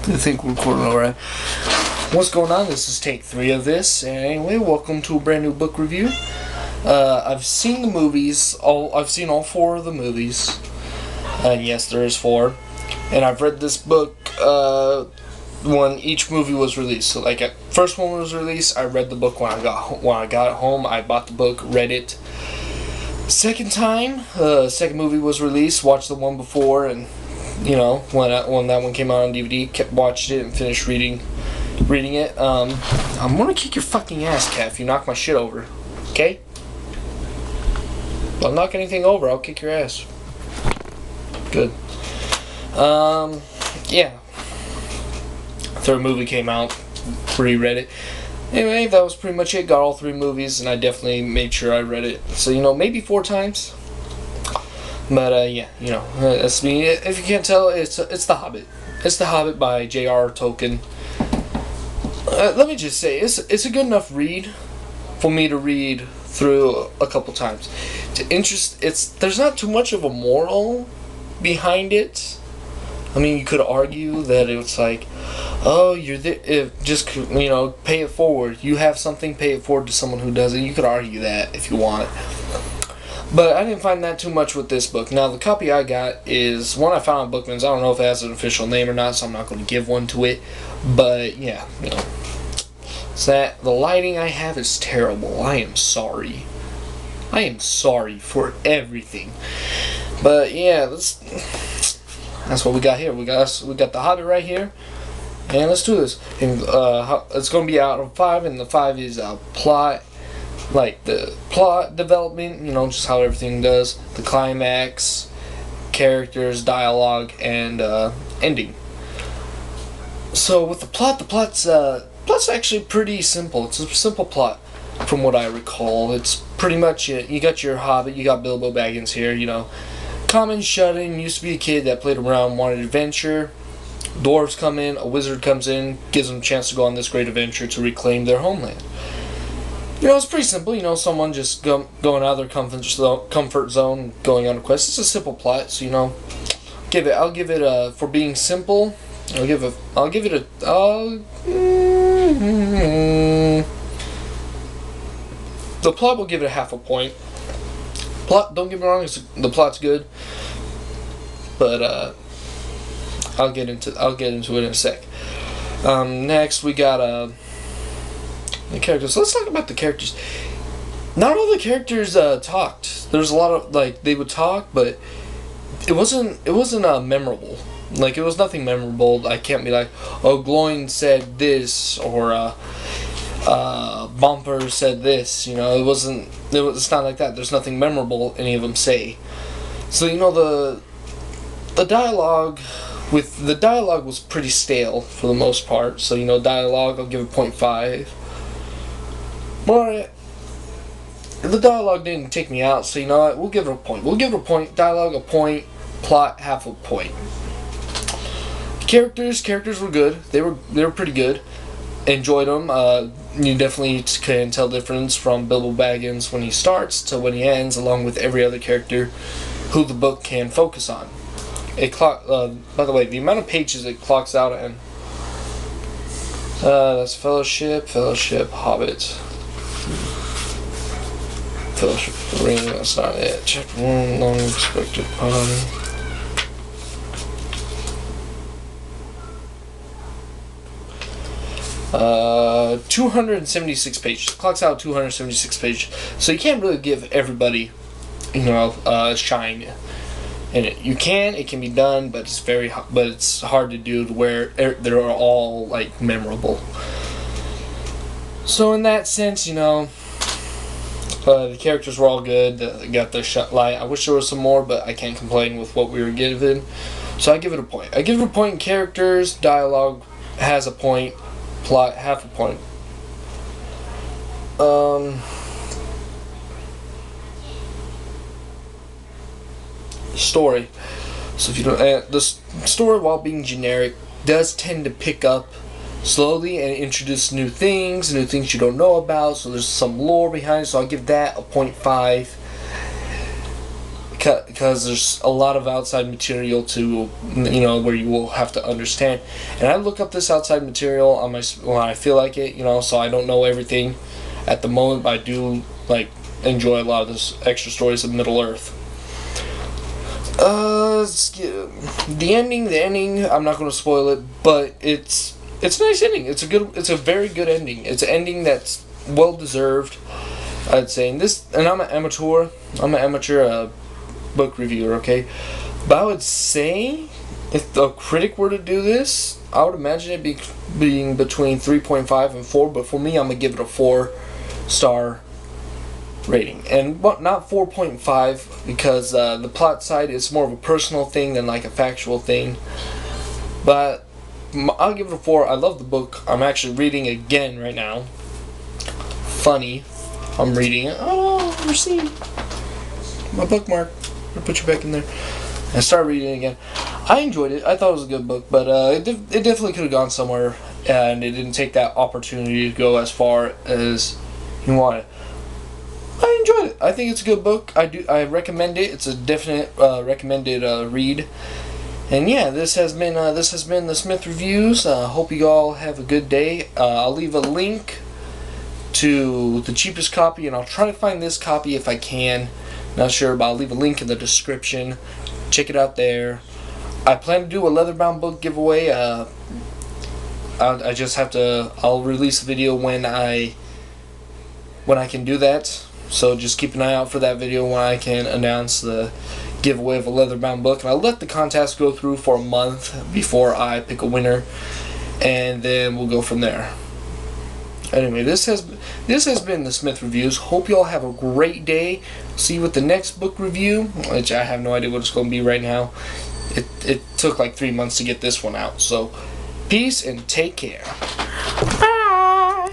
I think we're recording alright. What's going on? This is take 3 of this. And anyway, welcome to a brand new book review. I've seen the movies. I've seen all 4 of the movies. And yes, there is 4. And I've read this book when each movie was released. So, like, first one was released, I read the book when I got home. I bought the book, read it. Second time, second movie was released, watched the one before, and you know, when that one came out on DVD, watched it and finished reading it. I'm gonna kick your fucking ass, Cat, if you knock my shit over. Okay? Don't knock anything over, I'll kick your ass. Good. Yeah. Third movie came out, reread it. Anyway, that was pretty much it. Got all 3 movies, and I definitely made sure I read it. So, you know, maybe 4 times. But, yeah, you know, that's me. If you can't tell, it's The Hobbit. It's The Hobbit by J.R.R Tolkien. Let me just say, it's a good enough read for me to read through a couple times. There's not too much of a moral behind it. I mean, you could argue that it's like, oh, just, you know, pay it forward. You have something, pay it forward to someone who doesn't. You could argue that if you want. But I didn't find that too much with this book. Now, the copy I got is one I found on Bookman's. I don't know if it has an official name or not, so I'm not going to give one to it. But, yeah, you know. So the lighting I have is terrible. I am sorry. I am sorry for everything. But, yeah, that's what we got here. We got The Hobbit right here. And let's do this. And, it's going to be out of 5, and the 5 is plot. Like the plot development, you know, just how everything does. The climax, characters, dialogue, and ending. So with the plot's actually pretty simple. It's a simple plot from what I recall. It's pretty much it. You got your Hobbit, you got Bilbo Baggins here, you know. Common shut-in, used to be a kid that played around, wanted adventure. Dwarves come in, a wizard comes in, gives them a chance to go on this great adventure to reclaim their homeland. You know, it's pretty simple. You know, someone just going out of their comfort zone, going on a quest. It's a simple plot, so you know, I'll give it for being simple. I'll give it a the plot will give it a half a point. Plot, don't get me wrong, the plot's good, but I'll get into it in a sec. Next we got the characters. So let's talk about the characters. Not all the characters talked. There's a lot of, like, they would talk, but it wasn't memorable. Like, it was nothing memorable. I can't be like, oh, Gloin said this, or Bumper said this. You know, it's not like that. There's nothing memorable any of them say. So, you know, the dialogue was pretty stale for the most part. So, you know, dialogue, I'll give it 0.5. Alright, the dialogue didn't take me out, so you know what, we'll give it a point. Dialogue a point, plot half a point. Characters were good. They were pretty good. Enjoyed them. You definitely can tell the difference from Bilbo Baggins when he starts to when he ends, along with every other character who the book can focus on. By the way, the amount of pages it clocks out in. That's Fellowship, Hobbit. Fellowship of the Ring, that's not it. Chapter 1, long expected pun. Uh, 276 pages. Clocks out 276 pages. So you can't really give everybody, you know, shine in it. You can, it can be done, but it's hard to do to where they're all like memorable. So in that sense, you know, the characters were all good. They got their light. I wish there was some more, but I can't complain with what we were given. So I give it a point. I give it a point in characters. Dialogue has a point. Plot half a point. Story. So if you don't, the story, while being generic, does tend to pick up slowly and introduce new things you don't know about, so there's some lore behind it, so I'll give that a 0.5. because there's a lot of outside material to, you know, where you will have to understand. And I look up this outside material on my when I feel like it, you know, so I don't know everything at the moment, but I do like enjoy a lot of this extra stories of Middle Earth. The ending. I'm not going to spoil it, but it's a nice ending. It's a very good ending. It's an ending that's well deserved, I'd say. And I'm an amateur. Book reviewer, okay? But I would say if a critic were to do this, I would imagine it being between 3.5 and 4. But for me, I'm gonna give it a 4-star rating, and not 4.5 because the plot side is more of a personal thing than like a factual thing. But I'll give it a 4. I love the book. I'm actually reading it again right now. Funny, I'm reading it. Oh, receipt. My bookmark. I'll put you back in there. I started reading it again. I enjoyed it. I thought it was a good book, but it definitely could have gone somewhere, and it didn't take that opportunity to go as far as you wanted. I enjoyed it. I think it's a good book. I recommend it. It's a definite recommended read. And yeah, this has been the Smith Reviews. Hope you all have a good day. I'll leave a link to the cheapest copy, and I'll try to find this copy if I can. Not sure, but I'll leave a link in the description. Check it out there. I plan to do a leather-bound book giveaway. I just have to. I'll release a video when I can do that. So just keep an eye out for that video when I can announce the giveaway of a leather-bound book. And I'll let the contest go through for a month before I pick a winner, and then we'll go from there. Anyway, this has been the Smith Reviews. Hope you all have a great day. See you with the next book review, which I have no idea what it's going to be right now. It took like 3 months to get this one out. So, peace and take care.